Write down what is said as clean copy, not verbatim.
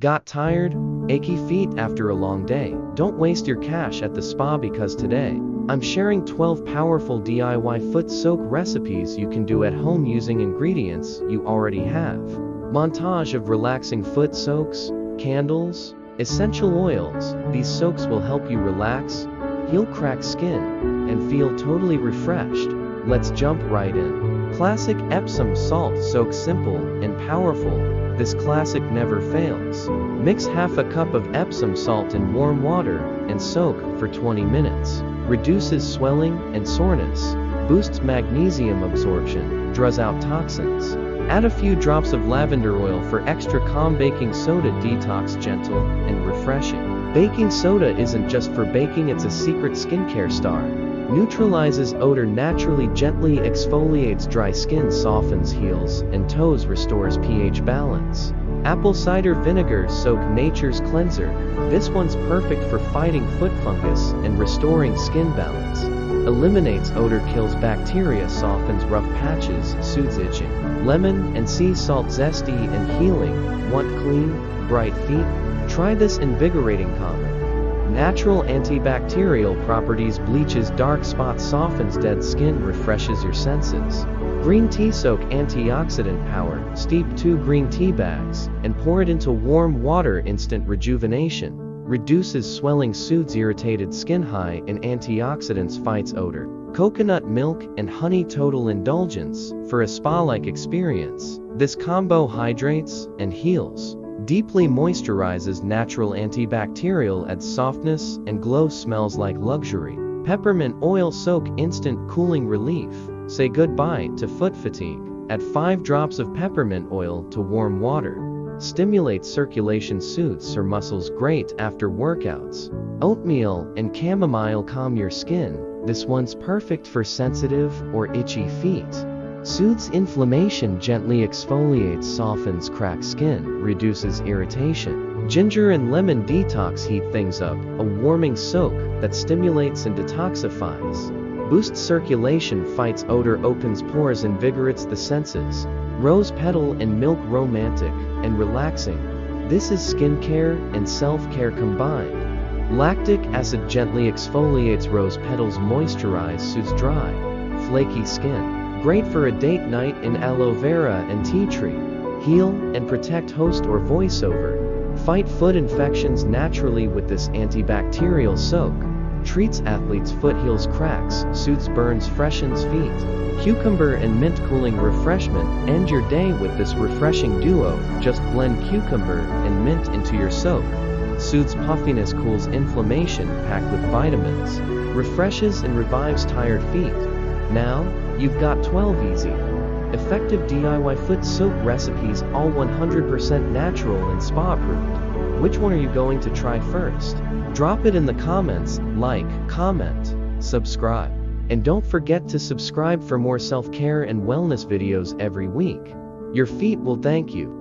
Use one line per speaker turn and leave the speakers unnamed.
Got tired? Achy feet after a long day? Don't waste your cash at the spa because today, I'm sharing 12 powerful DIY foot soak recipes you can do at home using ingredients you already have. Montage of relaxing foot soaks, candles, essential oils. These soaks will help you relax, heal cracked skin, and feel totally refreshed. Let's jump right in. Classic Epsom salt soak. Simple and powerful. This classic never fails. Mix half a cup of Epsom salt in warm water and soak for 20 minutes. Reduces swelling and soreness. Boosts magnesium absorption. Draws out toxins. Add a few drops of lavender oil for extra calm. Baking soda. Detox, gentle and refreshing. Baking soda isn't just for baking, it's a secret skincare star. Neutralizes odor naturally, gently exfoliates dry skin, softens, heals, and toes, restores pH balance. Apple cider vinegar soak. Nature's cleanser. This one's perfect for fighting foot fungus and restoring skin balance. Eliminates odor, kills bacteria, softens rough patches, soothes itching. Lemon and sea salt, zesty and healing. Want clean, bright feet? Try this invigorating calming. Natural antibacterial properties. Bleaches dark spots, softens dead skin, refreshes your senses. Green tea soak. Antioxidant power. Steep 2 green tea bags and pour it into warm water. Instant rejuvenation. Reduces swelling, soothes irritated skin. High in antioxidants, fights odor. Coconut milk and honey. Total indulgence for a spa-like experience. This combo hydrates and heals. Deeply moisturizes, natural antibacterial, adds softness and glow, smells like luxury. Peppermint oil soak. Instant cooling relief. Say goodbye to foot fatigue. Add 5 drops of peppermint oil to warm water. Stimulates circulation, soothes sore muscles, great after workouts. Oatmeal and chamomile calm your skin. This one's perfect for sensitive or itchy feet. Soothes inflammation, gently exfoliates, softens cracked skin, reduces irritation. Ginger and lemon detox. Heat things up. A warming soak that stimulates and detoxifies. Boosts circulation, fights odor, opens pores, invigorates the senses. Rose petal and milk. Romantic and relaxing. This is skincare and self-care combined. Lactic acid gently exfoliates, rose petals moisturize, soothes dry, flaky skin. Great for a date night in aloe vera and tea tree. Heal and protect host or voiceover. Fight foot infections naturally with this antibacterial soak. Treats athletes' foot, heals cracks, soothes burns, freshens feet. Cucumber and mint cooling refreshment. End your day with this refreshing duo. Just blend cucumber and mint into your soak. Soothes puffiness, cools inflammation, packed with vitamins. Refreshes and revives tired feet. Now, you've got 12 easy, effective DIY foot soak recipes, all 100% natural and spa approved. Which one are you going to try first? Drop it in the comments, like, comment, subscribe. And don't forget to subscribe for more self-care and wellness videos every week. Your feet will thank you.